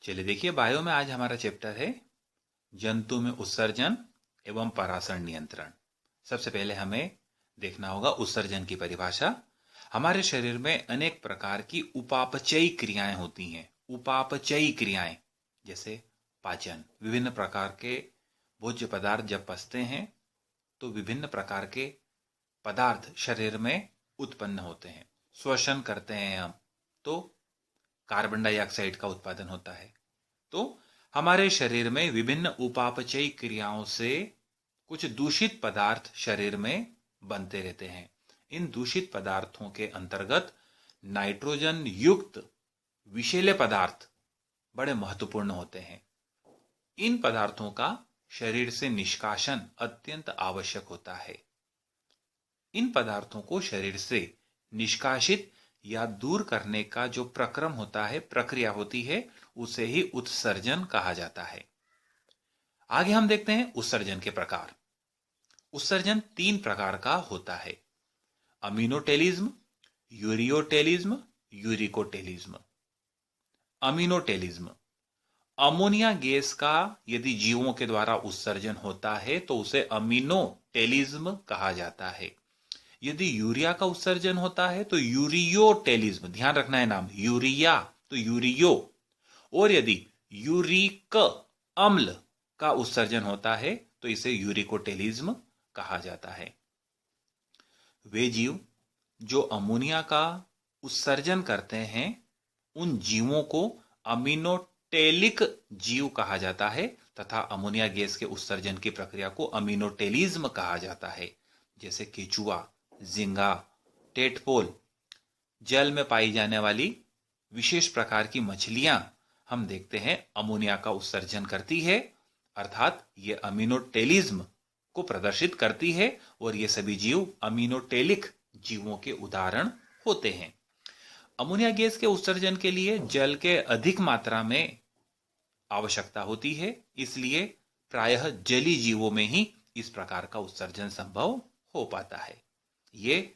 चलिए देखिए, बायो में आज हमारा चैप्टर है जंतु में उत्सर्जन एवं परासरण नियंत्रण। सबसे पहले हमें देखना होगा उत्सर्जन की परिभाषा। हमारे शरीर में अनेक प्रकार की उपापचयी क्रियाएं होती हैं। उपापचयी क्रियाएं जैसे पाचन, विभिन्न प्रकार के भोज्य पदार्थ जब पचते हैं तो विभिन्न प्रकार के पदार्थ शरीर में उत्पन्न होते हैं। श्वसन करते हैं हम तो कार्बन डाइऑक्साइड का उत्पादन होता है। तो हमारे शरीर में विभिन्न उपापचयी क्रियाओं से कुछ दूषित पदार्थ शरीर में बनते रहते हैं। इन दूषित पदार्थों के अंतर्गत नाइट्रोजन युक्त विषैले पदार्थ बड़े महत्वपूर्ण होते हैं। इन पदार्थों का शरीर से निष्कासन अत्यंत आवश्यक होता है। इन पदार्थों को शरीर से निष्कासित या दूर करने का जो प्रक्रम होता है, प्रक्रिया होती है, उसे ही उत्सर्जन कहा जाता है। आगे हम देखते हैं उत्सर्जन के प्रकार। उत्सर्जन 3 प्रकार का होता है: अमीनोटेलिज्म, यूरियोटेलिज्म, यूरिकोटेलिज्म। अमीनोटेलिज्म, अमोनिया गैस का यदि जीवों के द्वारा उत्सर्जन होता है तो उसे अमीनोटेलिज्म कहा जाता है। यदि यूरिया का उत्सर्जन होता है तो यूरियोटेलिज्म, ध्यान रखना है नाम, यूरिया तो यूरियो। और यदि यूरिक अम्ल का उत्सर्जन होता है तो इसे यूरिकोटेलिज्म कहा जाता है। वे जीव जो अमोनिया का उत्सर्जन करते हैं उन जीवों को अमीनोटेलिक जीव कहा जाता है तथा अमोनिया गैस के उत्सर्जन की प्रक्रिया को अमीनोटेलिज्म कहा जाता है। जैसे केचुआ, झींगा, टेटपोल, जल में पाई जाने वाली विशेष प्रकार की मछलियां हम देखते हैं अमोनिया का उत्सर्जन करती है, अर्थात ये अमीनोटेलिज्म को प्रदर्शित करती है और ये सभी जीव अमीनोटेलिक जीवों के उदाहरण होते हैं। अमोनिया गैस के उत्सर्जन के लिए जल के अधिक मात्रा में आवश्यकता होती है, इसलिए प्रायः जलीय जीवों में ही इस प्रकार का उत्सर्जन संभव हो पाता है। ये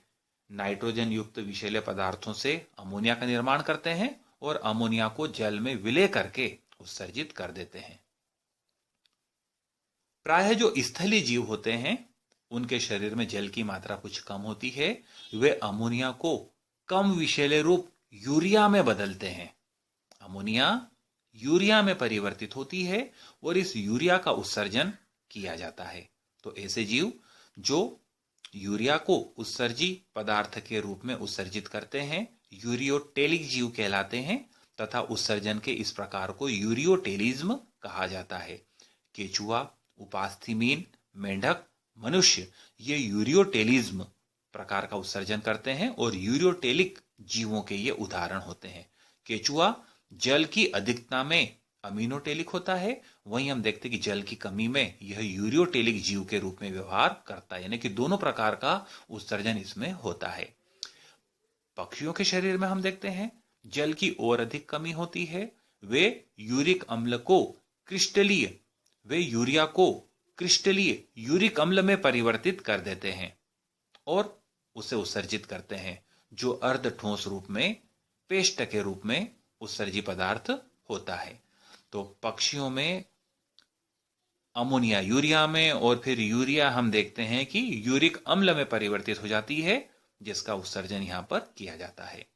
नाइट्रोजन युक्त विषैले पदार्थों से अमोनिया का निर्माण करते हैं और अमोनिया को जल में विलय करके उत्सर्जित कर देते हैं। प्रायः जो स्थलीय जीव होते हैं उनके शरीर में जल की मात्रा कुछ कम होती है। वे अमोनिया को कम विषैले रूप यूरिया में बदलते हैं। अमोनिया यूरिया में परिवर्तित होती है और इस यूरिया का उत्सर्जन किया जाता है। तो ऐसे जीव जो यूरिया को उत्सर्जी पदार्थ के रूप में उत्सर्जित करते हैं यूरियोटेलिक जीव कहलाते हैं तथा उत्सर्जन के इस प्रकार को यूरियोटेलिज्म कहा जाता है। केचुआ, उपास्थि, मेंढक, मनुष्य ये यूरियोटेलिज्म प्रकार का उत्सर्जन करते हैं और यूरियोटेलिक जीवों के ये उदाहरण होते हैं। केचुआ जल की अधिकता में अमीनोटेलिक होता है, वहीं हम देखते हैं कि जल की कमी में यह यूरियोटेलिक जीव के रूप में व्यवहार करता है, यानी कि दोनों प्रकार का उत्सर्जन इसमें होता है। पक्षियों के शरीर में हम देखते हैं जल की और अधिक कमी होती है। वे यूरिक अम्ल को क्रिस्टलीय, वे यूरिया को क्रिस्टलीय यूरिक अम्ल में परिवर्तित कर देते हैं और उसे उत्सर्जित करते हैं, जो अर्ध ठोस रूप में पेस्ट के रूप में उत्सर्जी पदार्थ होता है। तो पक्षियों में अमोनिया यूरिया में और फिर यूरिया हम देखते हैं कि यूरिक अम्ल में परिवर्तित हो जाती है, जिसका उत्सर्जन यहां पर किया जाता है।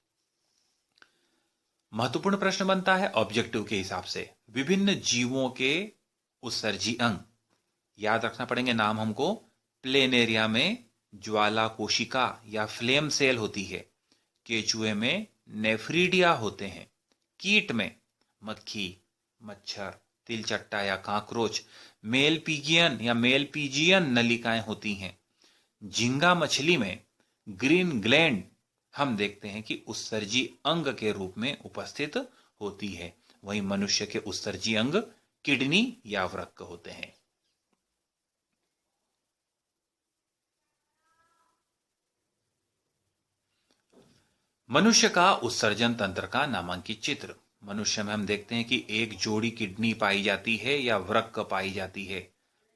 महत्वपूर्ण प्रश्न बनता है ऑब्जेक्टिव के हिसाब से, विभिन्न जीवों के उत्सर्जी अंग याद रखना पड़ेंगे नाम हमको। प्लेनेरिया में ज्वाला कोशिका या फ्लेम सेल होती है। केचुए में नेफ्रीडिया होते हैं। कीट में मक्खी, मच्छर, तिलचट्टा या काकरोच, मेलपीजियन या मेलपीजियन नलिकाएं होती हैं। झींगा मछली में ग्रीन ग्लैंड हम देखते हैं कि उत्सर्जी अंग के रूप में उपस्थित होती है। वहीं मनुष्य के उत्सर्जी अंग किडनी या वृक्क होते हैं। मनुष्य का उत्सर्जन तंत्र का नामांकित चित्र। मनुष्य में हम देखते हैं कि एक जोड़ी किडनी पाई जाती है या वृक्क पाई जाती है।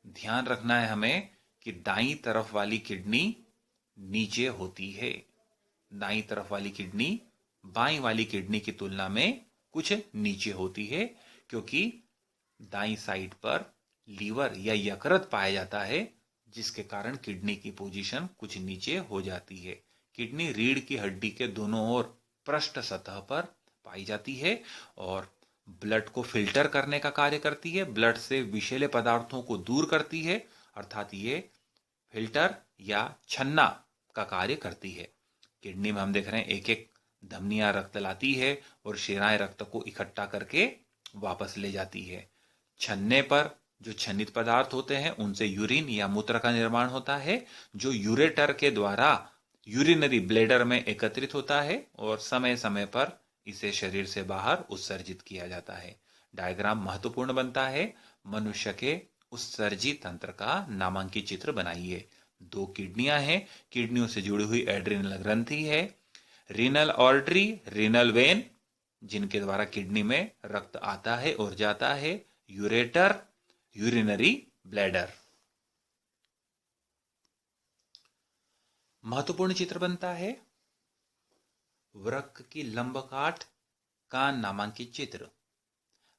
ध्यान रखना है हमें कि दाईं तरफ वाली किडनी नीचे होती है। दाईं तरफ वाली किडनी बाईं वाली किडनी की तुलना में कुछ नीचे होती है, क्योंकि दाईं साइड पर लीवर या यकृत पाया जाता है, जिसके कारण किडनी की पोजीशन कुछ नीचे हो जाती है। किडनी रीढ़ की हड्डी के दोनों ओर पृष्ठ सतह पर पाई जाती है और ब्लड को फिल्टर करने का कार्य करती है, ब्लड से विषैले पदार्थों को दूर करती है, अर्थात ये फिल्टर या छन्ना का कार्य करती है। किडनी में हम देख रहे हैं एक एक धमनियां रक्त लाती है और शिराएं रक्त को इकट्ठा करके वापस ले जाती है। छन्ने पर जो छन्नित पदार्थ होते हैं उनसे यूरिन या मूत्र का निर्माण होता है, जो यूरेटर के द्वारा यूरिनरी ब्लैडर में एकत्रित होता है और समय समय पर इसे शरीर से बाहर उत्सर्जित किया जाता है। डायग्राम महत्वपूर्ण बनता है। मनुष्य के उत्सर्जी तंत्र का नामांकित चित्र बनाइए। 2 किडनियां हैं, किडनियों से जुड़ी हुई एड्रिनल ग्रंथि है, रीनल आर्टरी, रीनल वेन जिनके द्वारा किडनी में रक्त आता है और जाता है, यूरेटर, यूरिनरी ब्लैडर। महत्वपूर्ण चित्र बनता है वृक्क की लंबकाठ का नामांकित चित्र।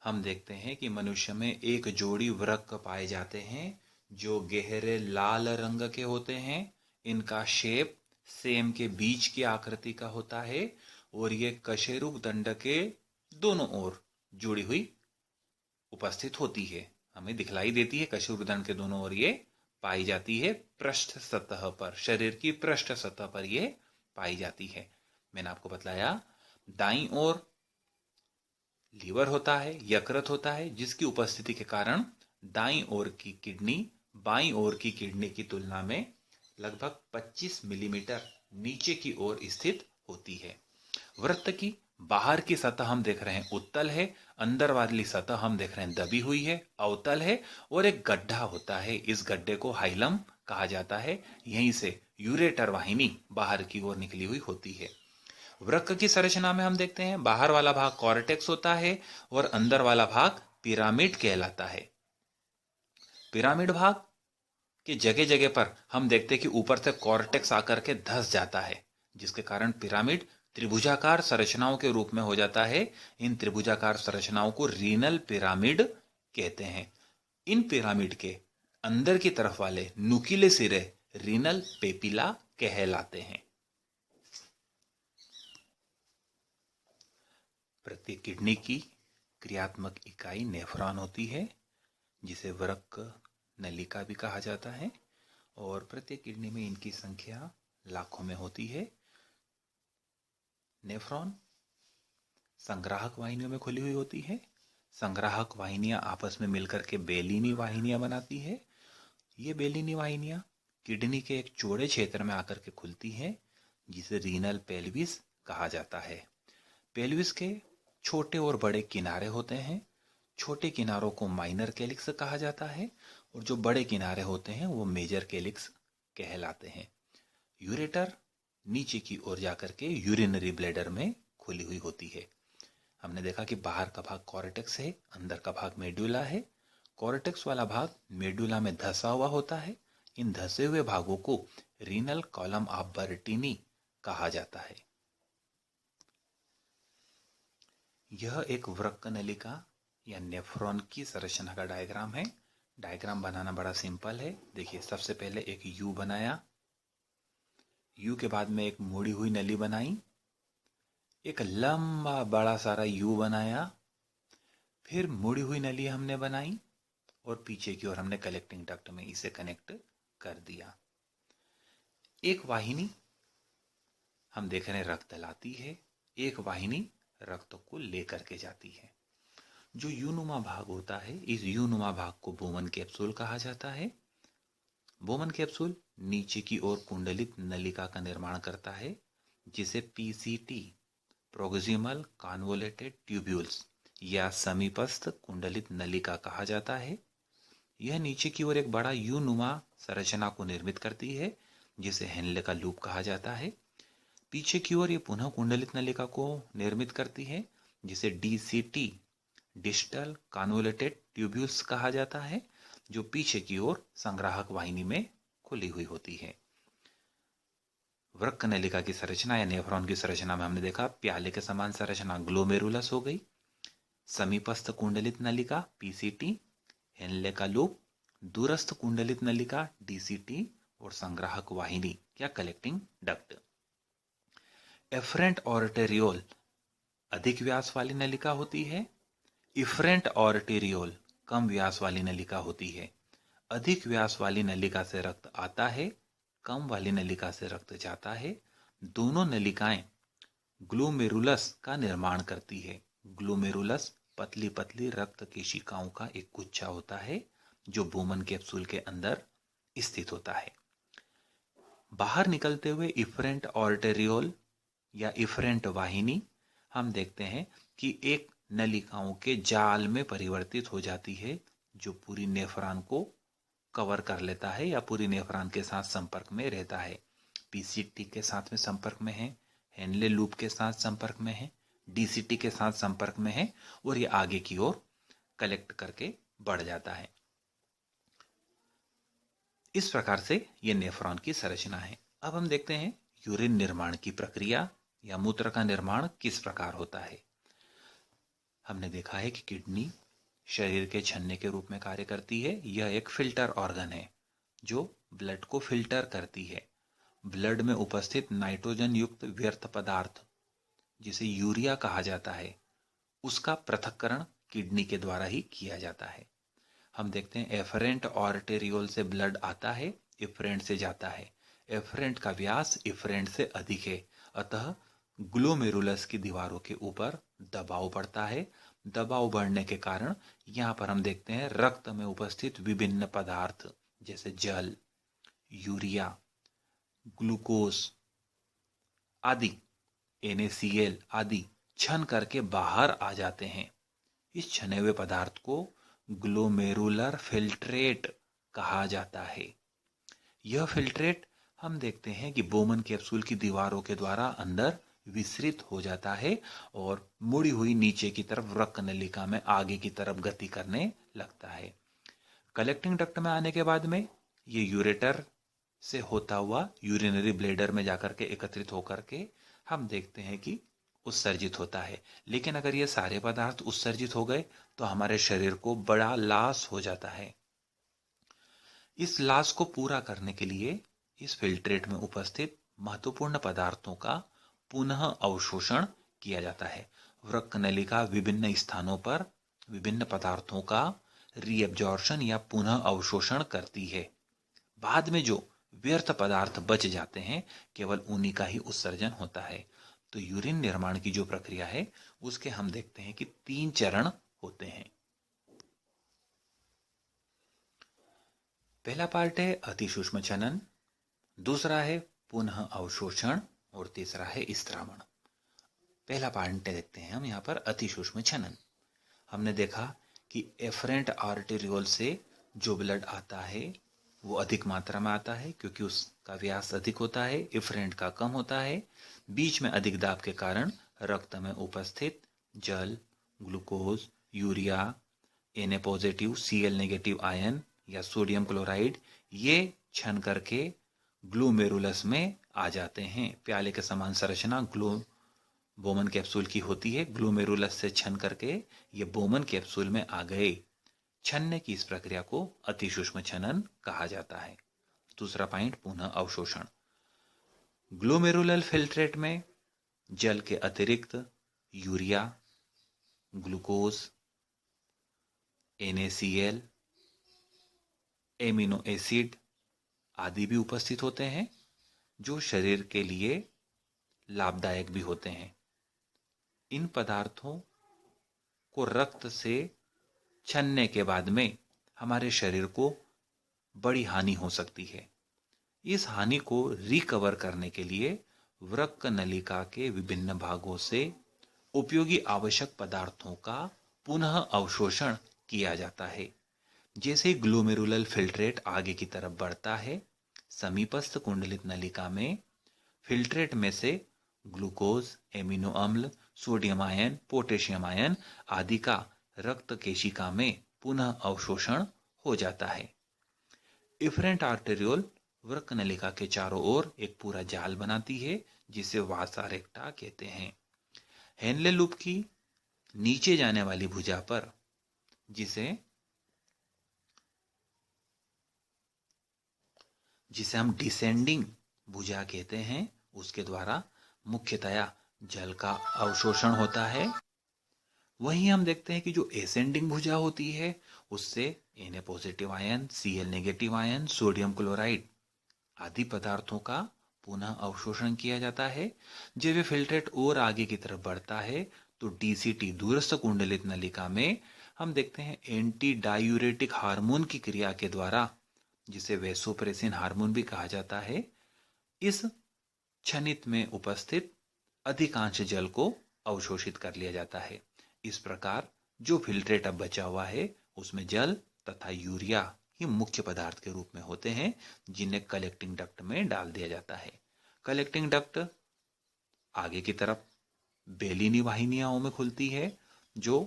हम देखते हैं कि मनुष्य में एक जोड़ी वृक्क पाए जाते हैं जो गहरे लाल रंग के होते हैं। इनका शेप सेम के बीज की आकृति का होता है और ये कशेरुक दंड के दोनों ओर जुड़ी हुई उपस्थित होती है। हमें दिखलाई देती है, कशेरुक दंड के दोनों ओर ये पाई जाती है। पृष्ठ सतह पर, शरीर की पृष्ठ सतह पर ये पाई जाती है। मैंने आपको बतलाया दाईं ओर लीवर होता है, यकृत होता है, जिसकी उपस्थिति के कारण दाईं ओर की किडनी बाईं ओर की किडनी की तुलना में लगभग 25 मिलीमीटर नीचे की ओर स्थित होती है। वृत्त की बाहर की सतह हम देख रहे हैं उत्तल है, अंदर वाली सतह हम देख रहे हैं दबी हुई है, अवतल है और एक गड्ढा होता है। इस गड्ढे को हाइलम कहा जाता है। यहीं से यूरेटर वाहिनी बाहर की ओर निकली हुई होती है। वृक्क की संरचना में हम देखते हैं बाहर वाला भाग कॉर्टेक्स होता है और अंदर वाला भाग पिरामिड कहलाता है। पिरामिड भाग के जगह जगह पर हम देखते हैं कि ऊपर से कॉर्टेक्स आकर के धंस जाता है, जिसके कारण पिरामिड त्रिभुजाकार संरचनाओं के रूप में हो जाता है। इन त्रिभुजाकार संरचनाओं को रीनल पिरामिड कहते हैं। इन पिरामिड के अंदर की तरफ वाले नुकीले सिरे रीनल पेपिला कहलाते हैं। प्रत्येक किडनी की क्रियात्मक इकाई नेफ्रॉन होती है, जिसे वृक्क नलिका भी कहा जाता है और प्रत्येक किडनी में इनकी संख्या लाखों में होती है। नेफ्रॉन संग्राहक वाहिनियों में खुली हुई होती है। संग्राहक वाहिनियां आपस में मिलकर के बेलिनी वाहिनियां बनाती है। ये बेलिनी वाहिनियां किडनी के एक चौड़े क्षेत्र में आकर के खुलती है, जिसे रीनल पेल्विस कहा जाता है। पेल्विस के छोटे और बड़े किनारे होते हैं। छोटे किनारों को माइनर कैलिक्स कहा जाता है और जो बड़े किनारे होते हैं वो मेजर कैलिक्स कहलाते हैं। यूरेटर नीचे की ओर जाकर के यूरिनरी ब्लैडर में खुली हुई होती है। हमने देखा कि बाहर का भाग कॉर्टेक्स है, अंदर का भाग मेडुला है। कॉर्टेक्स वाला भाग मेडुला में धंसा हुआ होता है। इन धंसे हुए भागों को रीनल कॉलम ऑफ बर्टीनी कहा जाता है। यह एक वृक्क नलिका या नेफ्रॉन की संरचना का डायग्राम है। डायग्राम बनाना बड़ा सिंपल है। देखिए, सबसे पहले एक यू बनाया, यू के बाद में एक मुड़ी हुई नली बनाई, एक लंबा बड़ा सारा यू बनाया, फिर मुड़ी हुई नली हमने बनाई और पीछे की ओर हमने कलेक्टिंग डक्ट में इसे कनेक्ट कर दिया। एक वाहिनी हम देख रहे हैं रक्त लाती है, एक वाहिनी रक्त को लेकर के जाती है। जो यूनुमा भाग होता है, इस यूनुमा भाग को बोमन कैप्सूल कहा जाता है। बोमन कैप्सूल नीचे की ओर कुंडलित नलिका का निर्माण करता है, जिसे पीसीटी प्रोक्सिमल कन्वोल्यूटेड ट्यूब्यूल्स या समीपस्थ कुंडलित नलिका कहा जाता है। यह नीचे की ओर एक बड़ा यूनुमा संरचना को निर्मित करती है, जिसे हेनले का लूप कहा जाता है। पीछे की ओर ये पुनः कुंडलित नलिका को निर्मित करती है, जिसे डीसीटी डिस्टल कन्वोल्यूटेड ट्यूब्यूल्स कहा जाता है, जो पीछे की ओर संग्राहक वाहिनी में खुली हुई होती है। वृक्क नलिका की संरचना या नेफ्रॉन की संरचना में हमने देखा प्याले के समान संरचना ग्लोमेरुलस हो गई, समीपस्थ कुंडलित नलिका पीसीटी, हेनले का लूप, दूरस्थ कुंडलित नलिका डीसीटी और संग्राहक वाहिनी या कलेक्टिंग डक्ट। एफरेंट ऑर्टेरियोल अधिक व्यास वाली नलिका होती है। इफरेंट ऑर्टेरियोल कम व्यास वाली नलिका होती है। अधिक व्यास वाली नलिका से रक्त आता है, कम वाली नलिका से रक्त जाता है। दोनों नलिकाएं ग्लोमेरुलस का निर्माण करती है। ग्लोमेरुलस पतली पतली रक्त केशिकाओं का एक गुच्छा होता है जो बोमन कैप्सूल के अंदर स्थित होता है। बाहर निकलते हुए इफरेंट ऑर्टेरियोल या इफरेंट वाहिनी हम देखते हैं कि एक नलिकाओं के जाल में परिवर्तित हो जाती है जो पूरी नेफ्रॉन को कवर कर लेता है या पूरी नेफ्रॉन के साथ संपर्क में रहता है। पीसीटी के साथ में संपर्क में है, हेनले लूप के साथ संपर्क में है, डीसीटी के साथ संपर्क में है और ये आगे की ओर कलेक्ट करके बढ़ जाता है। इस प्रकार से ये नेफ्रॉन की संरचना है। अब हम देखते हैं यूरिन निर्माण की प्रक्रिया या मूत्र का निर्माण किस प्रकार होता है। हमने देखा है कि किडनी शरीर के छन्ने के रूप में कार्य करती है। यह एक फिल्टर ऑर्गन है जो ब्लड को फिल्टर करती है। ब्लड में उपस्थित नाइट्रोजन युक्त व्यर्थ पदार्थ जिसे यूरिया कहा जाता है उसका पृथक्करण किडनी के द्वारा ही किया जाता है। हम देखते हैं एफरेंट ऑर्टेरियोल से ब्लड आता है, इफरेंट से जाता है। एफरेंट का व्यास इफरेंट से अधिक है, अतः ग्लोमेरुलस की दीवारों के ऊपर दबाव पड़ता है। दबाव बढ़ने के कारण यहाँ पर हम देखते हैं रक्त में उपस्थित विभिन्न पदार्थ जैसे जल, यूरिया, ग्लूकोज आदि, NaCl आदि छन करके बाहर आ जाते हैं। इस छने हुए पदार्थ को ग्लोमेरुलर फिल्ट्रेट कहा जाता है। यह फिल्ट्रेट हम देखते हैं कि बोमन कैप्सूल की दीवारों के द्वारा अंदर विसरित हो जाता है और मुड़ी हुई नीचे की तरफ रक्त नलिका में आगे की तरफ गति करने लगता है। कलेक्टिंग डक्ट में आने के बाद में ये यूरेटर से होता हुआ यूरिनरी ब्लेडर में जाकर के एकत्रित होकर के हम देखते हैं कि उत्सर्जित होता है। लेकिन अगर ये सारे पदार्थ उत्सर्जित हो गए तो हमारे शरीर को बड़ा लॉस हो जाता है। इस लॉस को पूरा करने के लिए इस फिल्ट्रेट में उपस्थित महत्वपूर्ण पदार्थों का पुनः अवशोषण किया जाता है। वृक्क नलिका विभिन्न स्थानों पर विभिन्न पदार्थों का रीअब्जॉर्प्शन या पुनः अवशोषण करती है। बाद में जो व्यर्थ पदार्थ बच जाते हैं केवल उन्हीं का ही उत्सर्जन होता है। तो यूरिन निर्माण की जो प्रक्रिया है उसके हम देखते हैं कि 3 चरण होते हैं। पहला पार्ट है अतिसूक्ष्म छनन, दूसरा है पुनः अवशोषण और तीसरा है स्त्रावण। पहला पार्ट देखते हैं हम यहाँ पर अतिसूक्ष्म छनन। हमने देखा कि एफरेंट आर्टेरियोल से जो ब्लड आता है वो अधिक मात्रा में आता है क्योंकि उसका व्यास अधिक होता है, इफरेंट का कम होता है। बीच में अधिक दाब के कारण रक्त में उपस्थित जल, glucose, urea, Na positive, Cl negative ion या सोडियम क्लोराइड ये छन करके ग्लोमेरुलस में आ जाते हैं। प्याले के समान संरचना बोमन कैप्सूल की होती है। ग्लोमेरुलस से छन करके ये बोमन कैप्सूल में आ गए। छनने की इस प्रक्रिया को अतिसूक्ष्म छनन कहा जाता है। दूसरा पॉइंट पुनः अवशोषण। ग्लोमेरुलर फिल्ट्रेट में जल के अतिरिक्त urea, glucose, NaCl, amino acid आदि भी उपस्थित होते हैं जो शरीर के लिए लाभदायक भी होते हैं। इन पदार्थों को रक्त से छनने के बाद में हमारे शरीर को बड़ी हानि हो सकती है। इस हानि को रिकवर करने के लिए वृक्क नलिका के विभिन्न भागों से उपयोगी आवश्यक पदार्थों का पुनः अवशोषण किया जाता है। जैसे ग्लोमेरुलर फिल्ट्रेट आगे की तरफ बढ़ता है, समीपस्थ कुंडलित नलिका में फिल्ट्रेट में से ग्लूकोज, एमिनो अम्ल, सोडियम आयन, पोटेशियम आयन आदि का रक्त केशिका में पुनः अवशोषण हो जाता है। इफरेंट आर्टेरियोल वृक्क नलिका के चारों ओर एक पूरा जाल बनाती है जिसे वासा रेक्टा कहते हैं। हेनले लूप की नीचे जाने वाली भुजा पर, जिसे हम डिसेंडिंग भुजा कहते हैं, उसके द्वारा मुख्यतया जल का अवशोषण होता है। वहीं हम देखते हैं कि जो एसेंडिंग भुजा होती है उससे Na positive ion, Cl negative ion, sodium chloride आदि पदार्थों का पुनः अवशोषण किया जाता है। जब ये फिल्ट्रेट और आगे की तरफ बढ़ता है तो डीसीटी दूरस्थ कुंडलित नलिका में हम देखते हैं एंटी डायूरेटिक हार्मोन की क्रिया के द्वारा, जिसे वेसोप्रेसिन हार्मोन भी कहा जाता है, इस क्षनित में उपस्थित अधिकांश जल को अवशोषित कर लिया जाता है। इस प्रकार जो फिल्ट्रेट अब बचा हुआ है उसमें जल तथा यूरिया ही मुख्य पदार्थ के रूप में होते हैं, जिन्हें कलेक्टिंग डक्ट में डाल दिया जाता है। कलेक्टिंग डक्ट आगे की तरफ बेलिनी वाहिनियाओं में खुलती है, जो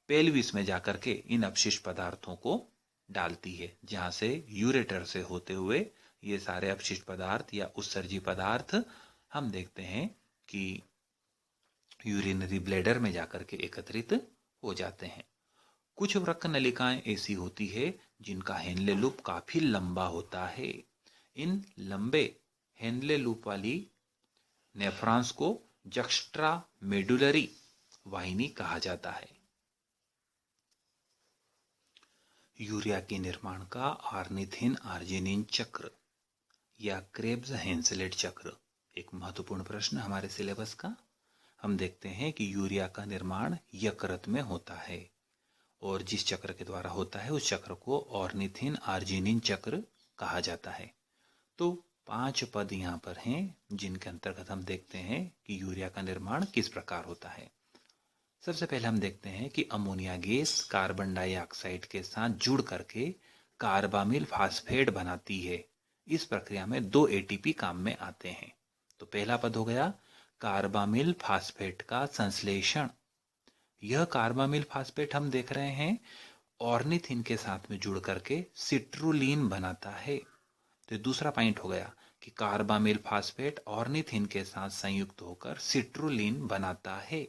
पेल्विस में जाकर के इन अपशिष्ट पदार्थों को डालती है, जहां से यूरेटर से होते हुए ये सारे अपशिष्ट पदार्थ या उत्सर्जी पदार्थ हम देखते हैं कि यूरिनरी ब्लैडर में जाकर के एकत्रित हो जाते हैं। कुछ वृक्क नलिकाएं ऐसी होती है जिनका हेनले लूप काफी लंबा होता है। इन लंबे हेनले लूप वाली नेफ्रॉन्स को जक्स्ट्रा मेडुलरी वाहिनी कहा जाता है। यूरिया के निर्माण का ऑर्निथिन आर्जिनिन चक्र या क्रेब्स हेंसलेट चक्र एक महत्वपूर्ण प्रश्न हमारे सिलेबस का। हम देखते हैं कि यूरिया का निर्माण यकृत में होता है और जिस चक्र के द्वारा होता है उस चक्र को ऑर्निथिन आर्जिनिन चक्र कहा जाता है। तो 5 पद यहाँ पर हैं जिनके अंतर्गत हम देखते हैं कि यूरिया का निर्माण किस प्रकार होता है। सबसे पहले हम देखते हैं कि अमोनिया गैस कार्बन डाइऑक्साइड के साथ जुड़ करके कार्बामिल फास्फेट बनाती है। इस प्रक्रिया में 2 एटीपी काम में आते हैं। तो पहला पद हो गया कार्बामिल फास्फेट का संश्लेषण। यह कार्बामिल फास्फेट हम देख रहे हैं ऑर्निथिन के साथ में जुड़ करके सिट्रुलिन बनाता है। तो दूसरा पॉइंट हो गया कि कार्बामिल फास्फेट ऑर्निथिन के साथ संयुक्त होकर सिट्रुलिन बनाता है।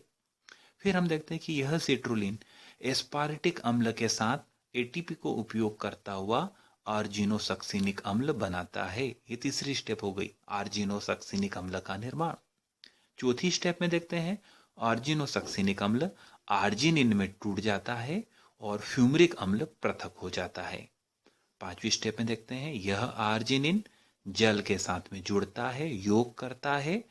फिर हम देखते हैं कि यह सिट्रुलिन एस्पार्टिक अम्ल के साथ एटीपी को उपयोग करता हुआ आर्जिनोसक्सिनिक अम्ल बनाता है। ये तीसरी स्टेप हो गई आर्जिनोसक्सिनिक अम्ल का निर्माण। चौथी स्टेप में देखते हैं आर्जिनोसक्सिनिक अम्ल आर्जिनिन में टूट जाता है और फ्यूमरिक अम्ल पृथक हो जाता है। 5वीं स्टेप में देखते हैं यह आर्जिनिन जल के साथ में जुड़ता है, योग करता है,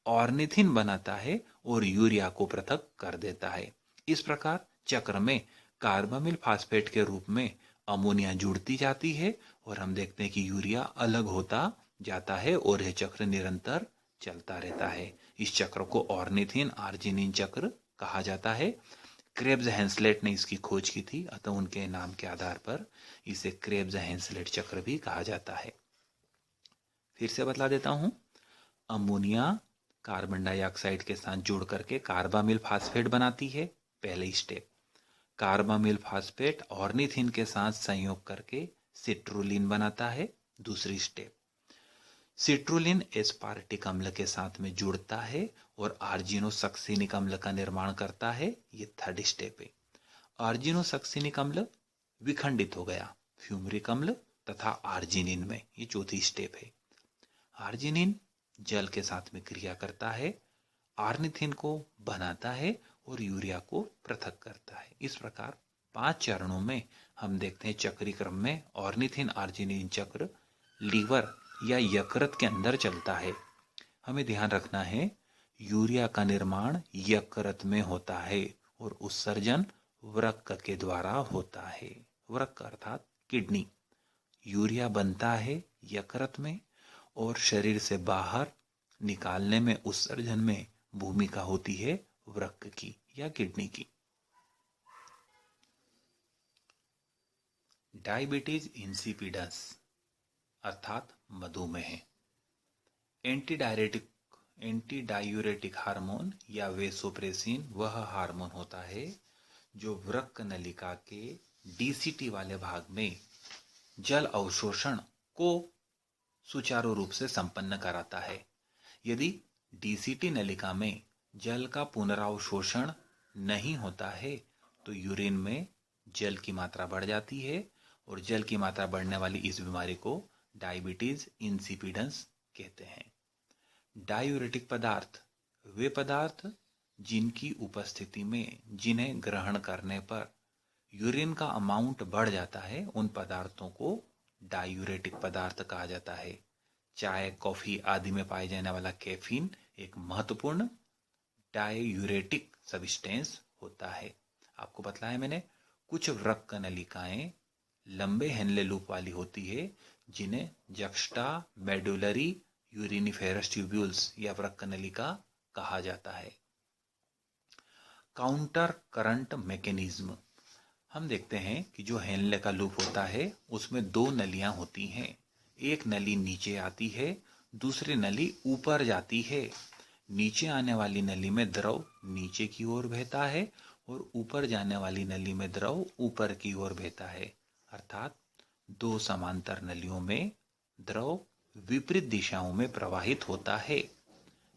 ऑर्निथिन बनाता है और यूरिया को पृथक कर देता है। इस प्रकार चक्र में कार्बामिल फास्फेट के रूप में अमोनिया जुड़ती जाती है और हम देखते हैं कि यूरिया अलग होता जाता है और यह चक्र निरंतर चलता रहता है। इस चक्र को ऑर्निथिन आर्जिनिन चक्र कहा जाता है। क्रेब्स हेंसलेट ने इसकी खोज की थी, अतः उनके नाम के आधार पर इसे क्रेब्स हेंसलेट चक्र भी कहा जाता है। फिर से बतला देता हूं, अमोनिया कार्बन डाइऑक्साइड के साथ जुड़ करके कार्बामिल फास्फेट बनाती है, पहली स्टेप। कार्बामिल फास्फेट ऑर्निथिन के साथ संयोग करके सिट्रुलिन बनाता है, दूसरी स्टेप। सिट्रुलिन एस्पार्टिक अम्ल के साथ में जुड़ता है और आर्जिनोसक्सिनिक अम्ल का निर्माण करता है, ये थर्ड स्टेप है। आर्जिनोसक्सिनिक अम्ल विखंडित हो गया फ्यूमरिक अम्ल तथा आर्जिनिन में, ये चौथी स्टेप है। आर्जिनिन जल के साथ में क्रिया करता है, ऑर्निथिन को बनाता है और यूरिया को पृथक करता है। इस प्रकार 5 चरणों में हम देखते हैं चक्रीय क्रम में ऑर्निथिन आर्जिनिन चक्र लीवर या यकृत के अंदर चलता है। हमें ध्यान रखना है यूरिया का निर्माण यकृत में होता है और उत्सर्जन वृक्क के द्वारा होता है। वृक्क अर्थात किडनी। यूरिया बनता है यकृत में और शरीर से बाहर निकालने में, उत्सर्जन में भूमिका होती है वृक्क की या किडनी की। डायबिटीज इंसिपिडस अर्थात मधुमेह। एंटी डायूरेटिक हार्मोन या वेसोप्रेसिन वह हार्मोन होता है जो वृक्क नलिका के डीसीटी वाले भाग में जल अवशोषण को सुचारू रूप से संपन्न कराता है। यदि डीसीटी नलिका में जल का पुनरावशोषण नहीं होता है तो यूरिन में जल की मात्रा बढ़ जाती है और जल की मात्रा बढ़ने वाली इस बीमारी को डायबिटीज इंसिपिडेंस कहते हैं। डायूरेटिक पदार्थ वे पदार्थ जिनकी उपस्थिति में जिन्हें ग्रहण करने पर यूरिन का अमाउंट बढ़ जाता है, उन पदार्थों को डायूरेटिक पदार्थ कहा जाता है। चाय, कॉफी आदि में पाए जाने वाला कैफीन एक महत्वपूर्ण डायूरेटिक सब्सटेंस होता है। आपको बतलाया मैंने, कुछ वृक्क नलिकाएं लंबे हेनले लूप वाली होती है जिन्हें जक्स्टा मेडुलरी यूरिनिफेरस ट्यूब्यूल्स या वृक्क नलिका कहा जाता है। काउंटर करंट मैकेनिज्म, हम देखते हैं कि जो हेनले का लूप होता है उसमें दो नलियां होती हैं। एक नली नीचे आती है, दूसरी नली ऊपर जाती है। नीचे आने वाली नली में द्रव नीचे की ओर बहता है और ऊपर जाने वाली नली में द्रव ऊपर की ओर बहता है। अर्थात दो समांतर नलियों में द्रव विपरीत दिशाओं में प्रवाहित होता है।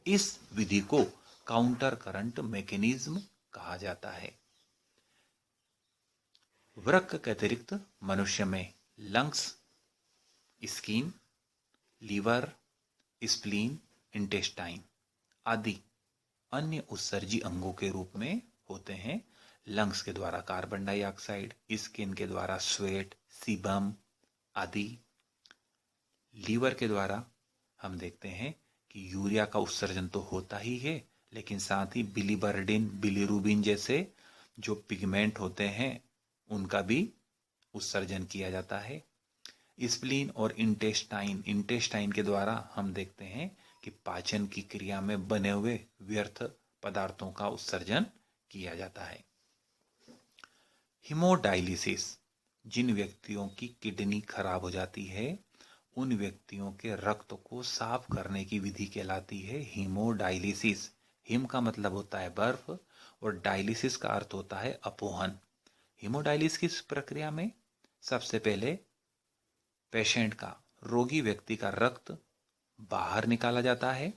इस विधि को काउंटर करंट मैकेनिज्म कहा जाता है। वृक्क के अतिरिक्त मनुष्य में lungs, skin, liver, spleen, intestine आदि अन्य उत्सर्जी अंगों के रूप में होते हैं। लंग्स के द्वारा कार्बन डाइऑक्साइड, स्किन के द्वारा स्वेट, सीबम आदि। लीवर के द्वारा हम देखते हैं कि यूरिया का उत्सर्जन तो होता ही है, लेकिन साथ ही बिलीबर्डिन, बिलीरुबिन जैसे जो पिगमेंट होते हैं उनका भी उत्सर्जन किया जाता है। स्प्लीन और इंटेस्टाइन के द्वारा हम देखते हैं कि पाचन की क्रिया में बने हुए व्यर्थ पदार्थों का उत्सर्जन किया जाता है। हीमोडायलिसिस, जिन व्यक्तियों की किडनी खराब हो जाती है उन व्यक्तियों के रक्त को साफ करने की विधि कहलाती है हीमोडायलिसिस। हिम का मतलब होता है बर्फ और डायलिसिस का अर्थ होता है अपोहन। हीमोडायलिसिस की प्रक्रिया में सबसे पहले पेशेंट का, रोगी व्यक्ति का रक्त बाहर निकाला जाता है।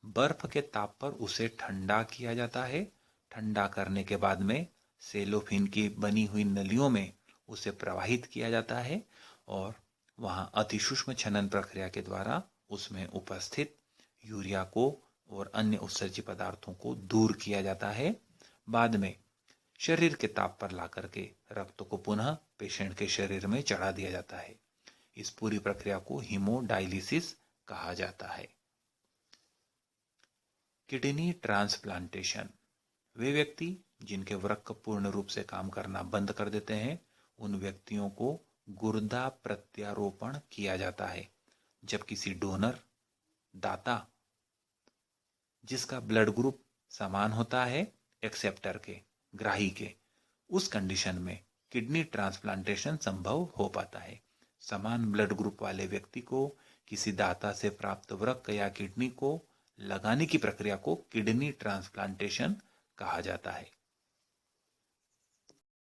बर्फ के ताप पर उसे ठंडा किया जाता है। ठंडा करने के बाद में सेलोफिन की बनी हुई नलियों में उसे प्रवाहित किया जाता है और वहां अतिसूक्ष्म छनन प्रक्रिया के द्वारा उसमें उपस्थित यूरिया को और अन्य उत्सर्जी पदार्थों को दूर किया जाता है। बाद में शरीर के ताप पर ला करके रक्त को पुनः पेशेंट के शरीर में चढ़ा दिया जाता है। इस पूरी प्रक्रिया को हीमोडायलिसिस कहा जाता है। किडनी ट्रांसप्लांटेशन, वे व्यक्ति जिनके वृक्क पूर्ण रूप से काम करना बंद कर देते हैं उन व्यक्तियों को गुर्दा प्रत्यारोपण किया जाता है। जब किसी डोनर, दाता, जिसका ब्लड ग्रुप समान होता है एक्सेप्टर के, ग्राही के, उस कंडीशन में किडनी ट्रांसप्लांटेशन संभव हो पाता है। समान ब्लड ग्रुप वाले व्यक्ति को किसी दाता से प्राप्त वृक्क या किडनी को लगाने की प्रक्रिया को किडनी ट्रांसप्लांटेशन कहा जाता है।